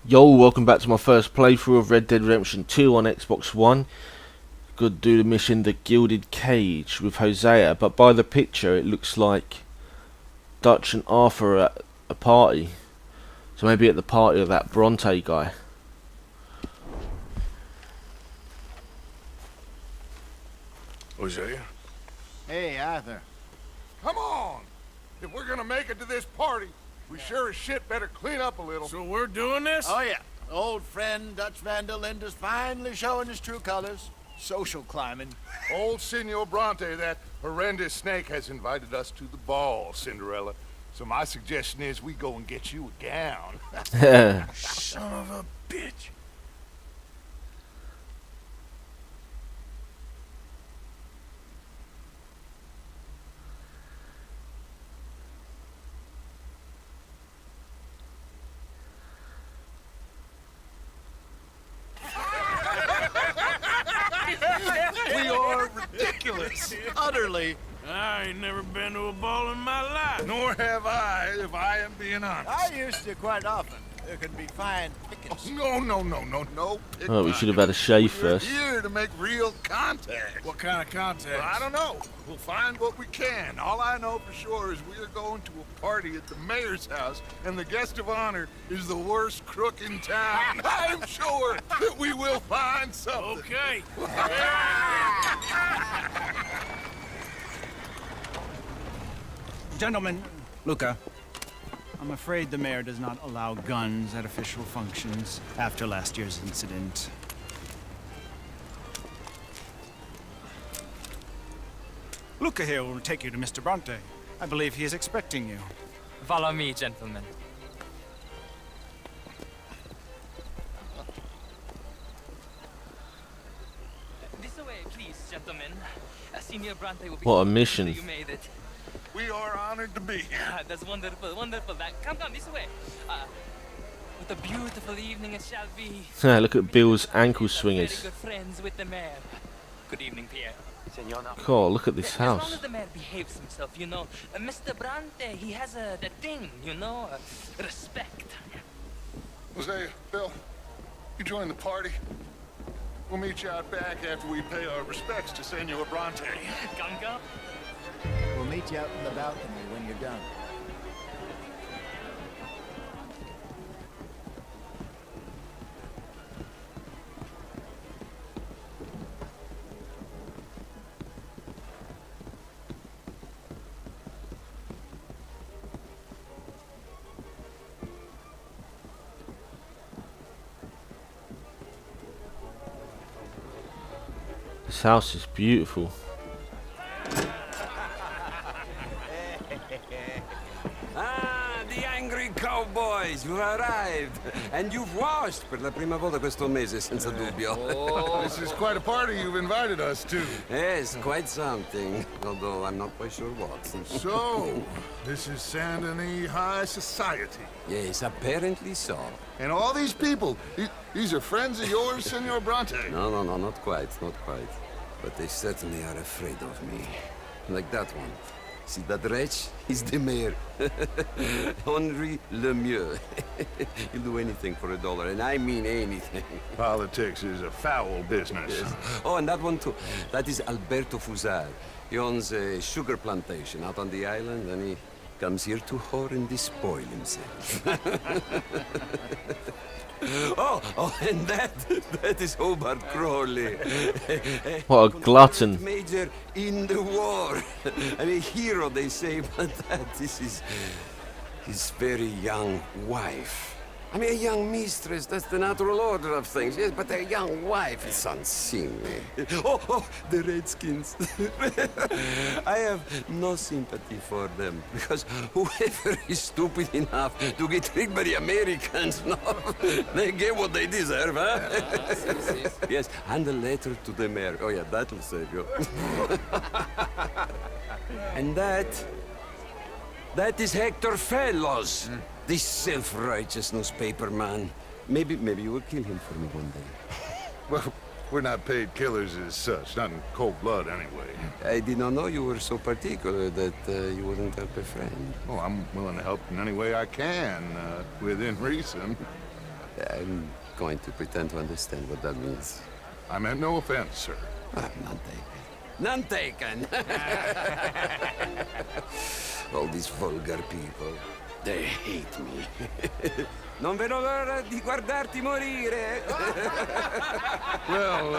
Yo, welcome back to my first playthrough of Red Dead Redemption 2 on Xbox One. Good to do the mission The Gilded Cage with Hosea, but by the picture it looks like Dutch and Arthur are at a party. So maybe at the party of that Bronte guy. Hosea? Hey, Arthur. Come on! If we're gonna make it to this party, we sure as shit better clean up a little. So we're doing this? Oh, yeah. Old friend Dutch Van der Linde's finally showing his true colors. Social climbing. Old Senor Bronte, that horrendous snake, has invited us to the ball, Cinderella. So my suggestion is we go and get you a gown. Son of a bitch. We are ridiculous. Utterly. I ain't never been to a ball in my life. Nor have I, if I am being honest. I used to quite often. There can be fine pickings. No. Oh, we should have had a shave first. We're here to make real contact. What kind of contact? Well, I don't know. We'll find what we can. All I know for sure is we are going to a party at the mayor's house, and the guest of honor is the worst crook in town. I'm sure that we will find something. Okay. Gentlemen, Luca, I'm afraid the mayor does not allow guns at official functions after last year's incident. Luca here will take you to Mr. Bronte. I believe he is expecting you. Follow me, gentlemen. This way, please, gentlemen. Senior Bronte will be What a so mission. pleased that you made it. We are honored to be here. That's wonderful, wonderful. Come, this way. What a beautiful evening it shall be. Look at Bill's ankle Very swingers. good friends with the mayor. Good evening, Pierre. God, look at this As long house. as the mayor behaves himself, you know, Mr. Bronte, he has the thing, you know, respect. Hosea, Bill, you join the party. We'll meet you out back after we pay our respects to Senor Bronte. Come. We'll meet you out in the balcony when you're done. This house is beautiful. The angry cowboys, you've arrived. And you've washed per la prima volta questo mese, senza dubbio. This is quite a party you've invited us to. Yes, quite something. Although I'm not quite sure what. So, this is Saint Denis High Society. Yes, apparently so. And all these people, these are friends of yours, Senor Bronte. No, not quite, not quite. But they certainly are afraid of me. Like that one. See that wretch? He's the mayor. Henri Lemieux. He'll do anything for $1, and I mean anything. Politics is a foul business. Yes. Oh, and that one too. That is Alberto Fusar. He owns a sugar plantation out on the island, and he comes here to whore and despoil himself. oh, and that is Hobart Crawley. What a glutton. Major in the war. I mean, hero, they say, but this is his very young wife. I mean, a young mistress, that's the natural order of things, yes, but a young wife is unseemly. Oh, the Redskins. I have no sympathy for them, because whoever is stupid enough to get tricked by the Americans, no, they get what they deserve, huh? Yes, and a letter to the mayor. Oh, yeah, that'll save you. And that is Hector Fellows. This self-righteous newspaper man. Maybe you will kill him for me one day. Well, we're not paid killers as such, not in cold blood anyway. I did not know you were so particular that you wouldn't help a friend. Oh, I'm willing to help in any way I can, within reason. I'm going to pretend to understand what that means. I meant no offense, sir. None taken. None taken! All these vulgar people, they hate me. Non vedo l'ora di guardarti morire! Well,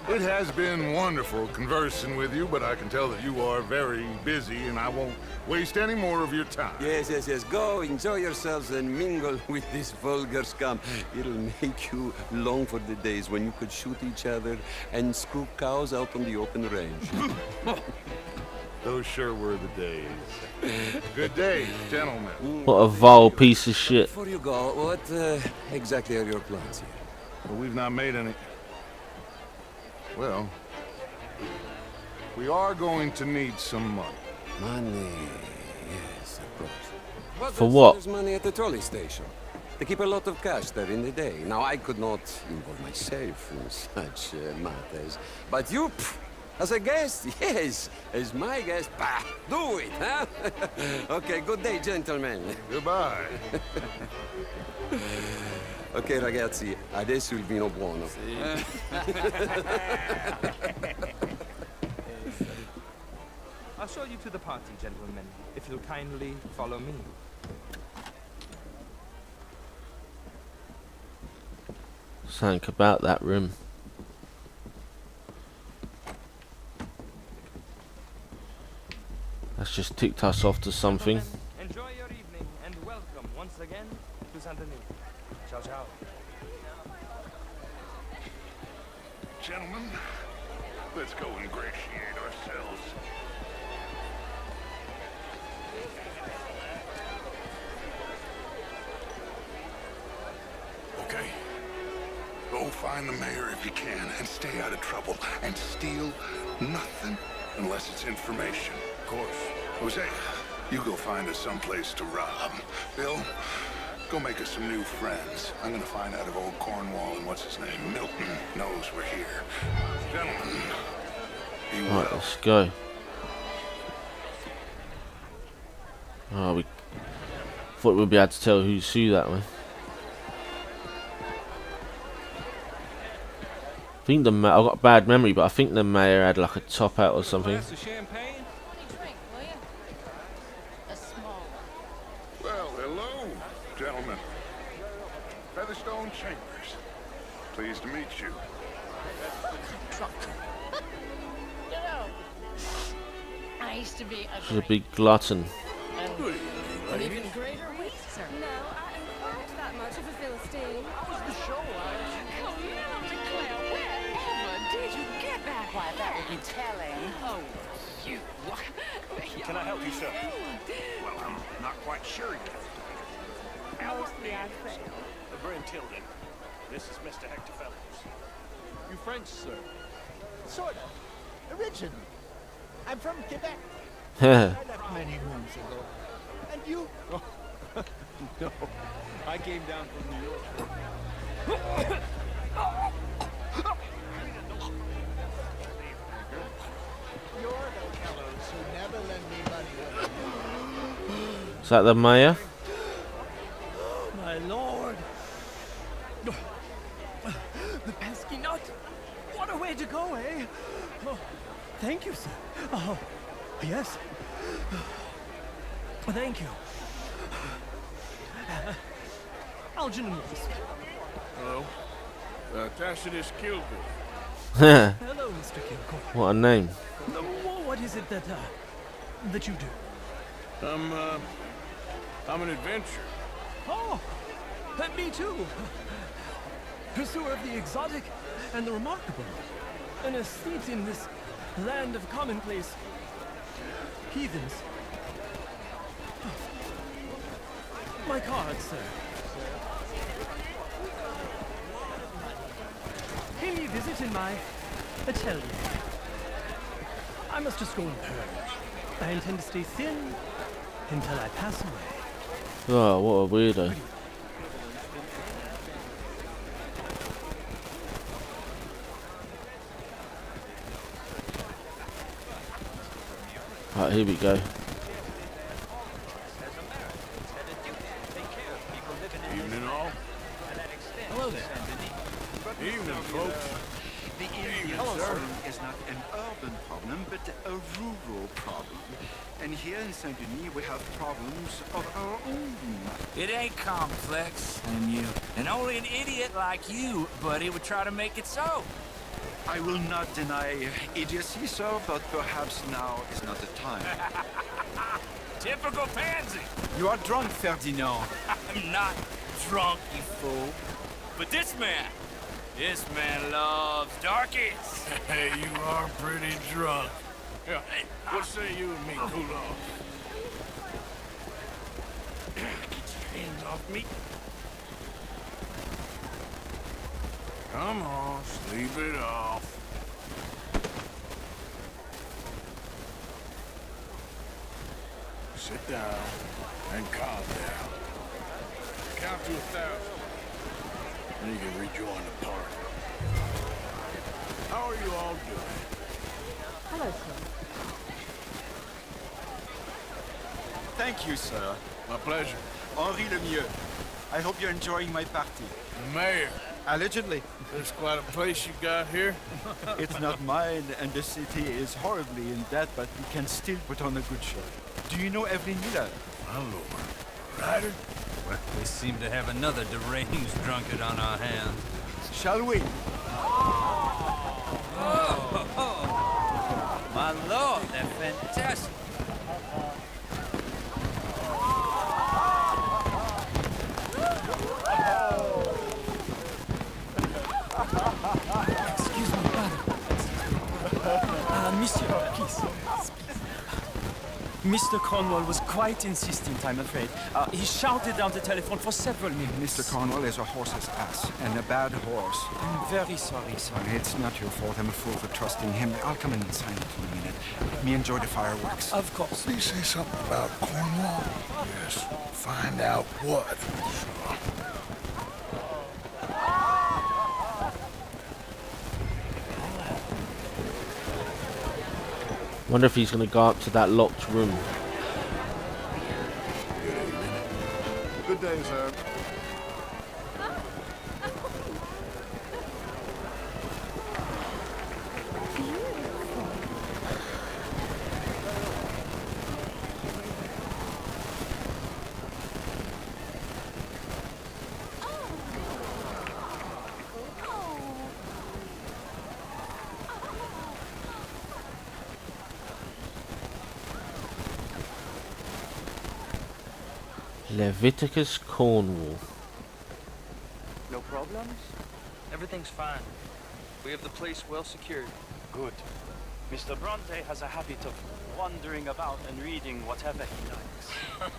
it has been wonderful conversing with you, but I can tell that you are very busy, and I won't waste any more of your time. Yes, yes, yes. Go, enjoy yourselves and mingle with this vulgar scum. It'll make you long for the days when you could shoot each other and screw cows out on the open range. Those sure were the days. Good day, gentlemen. What a vile piece of shit. Before you go, what exactly are your plans here? Well, we've not made any... Well, we are going to need some money. Money, yes, of course. But For what? There's money at the trolley station. They keep a lot of cash there in the day. Now, I could not involve myself in such matters. But you, as a guest, yes, as my guest, bah, do it, huh? Okay, good day, gentlemen. Goodbye. Ok, ragazzi, adesso il vino buono. I'll show you to the party, gentlemen, if you'll kindly follow me. Something about that room. That's just ticked us off to something. Gentlemen, enjoy your evening and welcome once again to Saint Denis. Ciao, ciao. Gentlemen, let's go ingratiate ourselves. Okay. Go find the mayor if you can and stay out of trouble and steal nothing unless it's information. Of course. Jose, you go find us someplace to rob. Bill, go make us some new friends. I'm gonna find out if old Cornwall and what's his name, Milton, knows we're here. Gentlemen, be well. Right, let's go. Oh, we thought we'd be able to tell who's who that way. I think the I've got a bad memory, but I think the mayor had like a top out or something. Glass of champagne? Drink, will you? A small one. Well, hello, gentlemen. Featherstone Chambers. Pleased to meet you. You know, I used to be She's a big glutton. an even greater waster. No, I am quite that much of a Philistine. Oh, you don't declare. Wherever did you get that? Why, that would be telling. Oh, you. Can I help you, sir? Well, I'm not quite sure yet. Mostly I fail. Bryn Tilden. This is Mr. Hector Fellows. You French, sir? Sort of. Originally. I'm from Quebec. I left many moons ago. And you? No, I came down from New York. You're the fellows who never lend me money. Is that the mayor? My lord! The pesky nut! What a way to go, eh? Oh, thank you, sir. Oh, yes. Thank you. Algernon Wilson. Hello. Tacitus Kilgore. Hello, Mr. Kilgore. What a name. What is it that you do? I'm an adventurer. Oh, me too. Pursuer of the exotic and the remarkable. An aesthete in this land of commonplace heathens. My card, sir. Pay me a visit in my atelier. I must just go and purge. I intend to stay thin until I pass away. Oh, what a weirdo. Right, here we go. Evening all. Hello there. Evening, folks. The Indian problem is not an urban problem, but a rural problem. And here in Saint Denis, we have problems of our own. It ain't complex, and only an idiot like you, buddy, would try to make it so. I will not deny idiocy, sir, but perhaps now is not the time. Typical pansy. You are drunk, Ferdinand. I'm not drunk, you fool. But this man loves darkies. Hey, you are pretty drunk. Yeah, what say you and me cool off? Get your hands off me. Come on, sleep it off. Sit down and calm down. Count to 1,000. Then you can rejoin the party. How are you all doing? Hello, sir. Thank you, sir. My pleasure. Henri Lemieux. I hope you're enjoying my party. The mayor. Allegedly. There's quite a place you got here. It's not mine, and the city is horribly in debt, but we can still put on a good show. Do you know Evelyn Miller? My lord. Ryder? Well, we seem to have another deranged drunkard on our hands. Shall we? My lord, they're fantastic. Excuse me, pardon. Monsieur, please. Mr. Cornwall was quite insistent, I'm afraid. He shouted down the telephone for several minutes. Mr. Cornwall is a horse's ass, and a bad horse. I'm very sorry, sir. It's not your fault. I'm a fool for trusting him. I'll come in and sign it in a minute. Let me enjoy the fireworks. Of course. Did he say something about Cornwall? Yes. Find out what. Wonder if he's going to go up to that locked room. Good day, sir. Leviticus Cornwall. No problems? Everything's fine. We have the place well secured. Good. Mr. Bronte has a habit of wandering about and reading whatever he likes.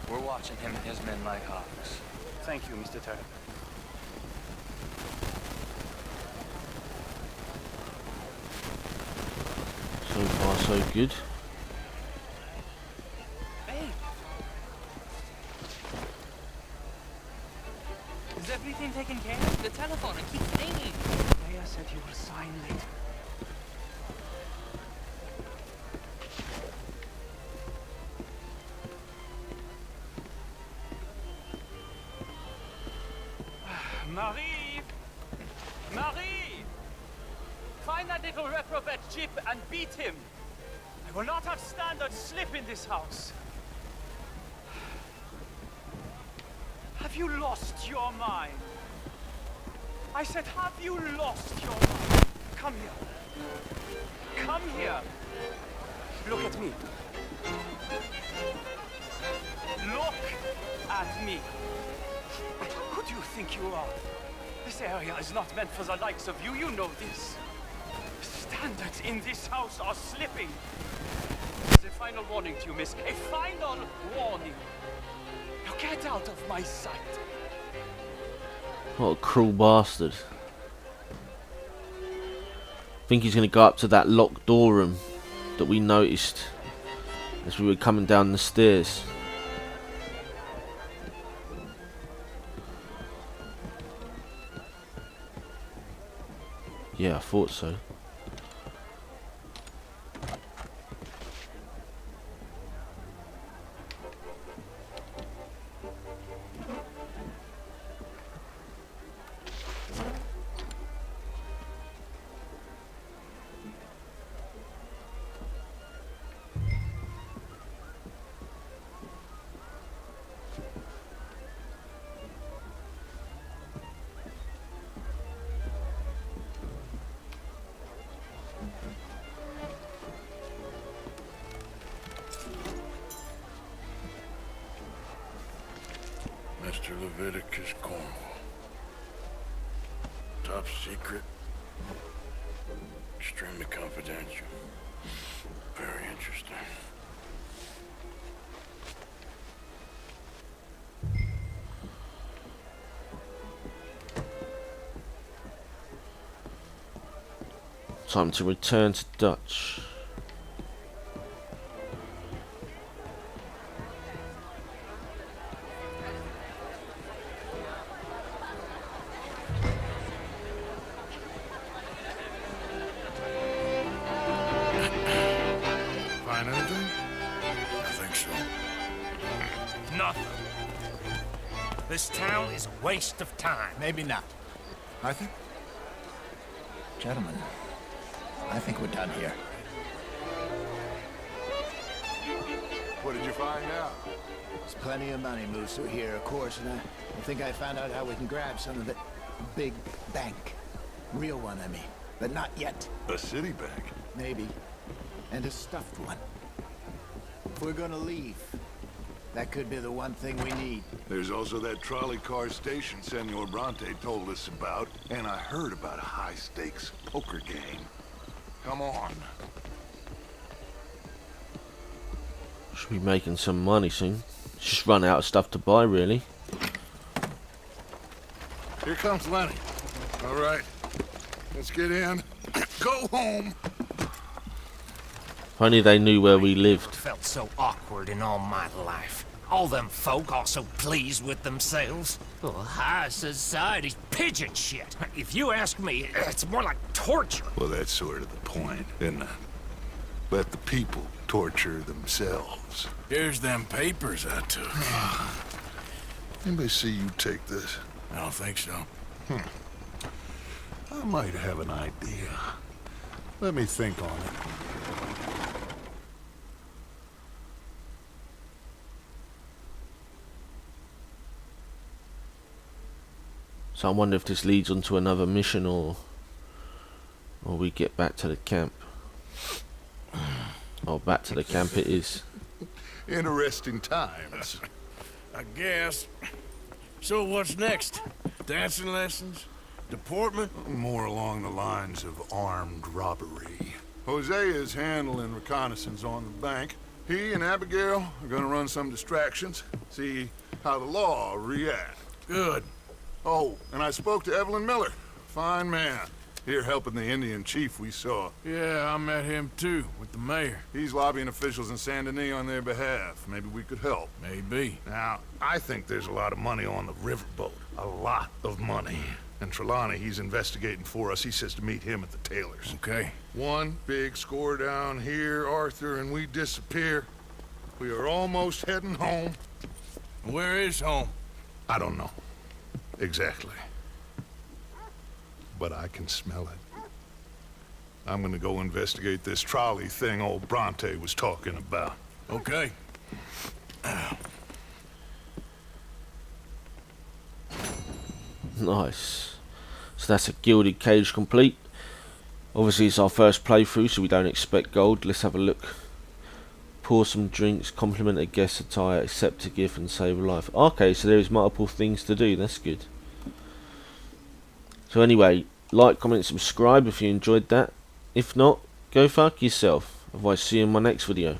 We're watching him and his men like hawks. Thank you, Mr. Turner. So far, so good. Hey! Is everything taken care of? The telephone, it keeps ringing. Mayor said you will sign later. Marie! Marie! Find that little reprobate Jip and beat him. I will not have standard slip in this house. Have you lost your mind? I said, have you lost your mind? Come here. Come here. Look at me. Look at me. Who do you think you are? This area is not meant for the likes of you. You know this. Standards in this house are slipping. As a final warning to you, miss. A final warning. Now get out of my sight. What a cruel bastard. I think he's going to go up to that locked door room that we noticed as we were coming down the stairs. Yeah, I thought so. Mr. Leviticus Cornwall. Top secret. Extremely confidential. Very interesting. Time to return to Dutch. Find anything? I think so. Nothing. This town is a waste of time. Maybe not. Arthur? Gentlemen, I think we're done here. What did you find out? There's plenty of money moves through here, of course, and I think I found out how we can grab some of it. Big bank. Real one, I mean. But not yet. A city bank? Maybe. And a stuffed one. If we're gonna leave, that could be the one thing we need. There's also that trolley car station Senor Bronte told us about, and I heard about a high-stakes poker game. Come on. Should be making some money soon. Just run out of stuff to buy, really. Here comes Lenny. All right. Let's get in. Go home. If only they knew where we lived. Felt so awkward in all my life. All them folk all so pleased with themselves. Oh, high society's pigeon shit. If you ask me, it's more like torture. Well, that's sort of the point, isn't it? Let the people torture themselves. Here's them papers I took. Anybody see you take this? I don't think so. I might have an idea. Let me think on it. So I wonder if this leads on to another mission, or we get back to the camp. Oh, back to the camp it is. Interesting times. I guess. So what's next? Dancing lessons? Deportment? More along the lines of armed robbery. Hosea is handling reconnaissance on the bank. He and Abigail are gonna run some distractions, see how the law reacts. Good. Oh, and I spoke to Evelyn Miller. Fine man. Here helping the Indian chief we saw. Yeah, I met him too, with the mayor. He's lobbying officials in Saint Denis on their behalf. Maybe we could help. Maybe. Now, I think there's a lot of money on the riverboat. A lot of money. And Trelawney, he's investigating for us. He says to meet him at the Taylor's. Okay. One big score down here, Arthur, and we disappear. We are almost heading home. Where is home? I don't know. Exactly. But I can smell it. I'm gonna go investigate this trolley thing old Bronte was talking about. Okay. Nice. So that's a Gilded Cage complete. Obviously it's our first playthrough, so we don't expect gold. Let's have a look. Pour some drinks, compliment a guest attire, accept a gift and save a life. Okay, so there is multiple things to do. That's good. So anyway, like, comment, subscribe if you enjoyed that. If not, go fuck yourself. Otherwise, see you in my next video.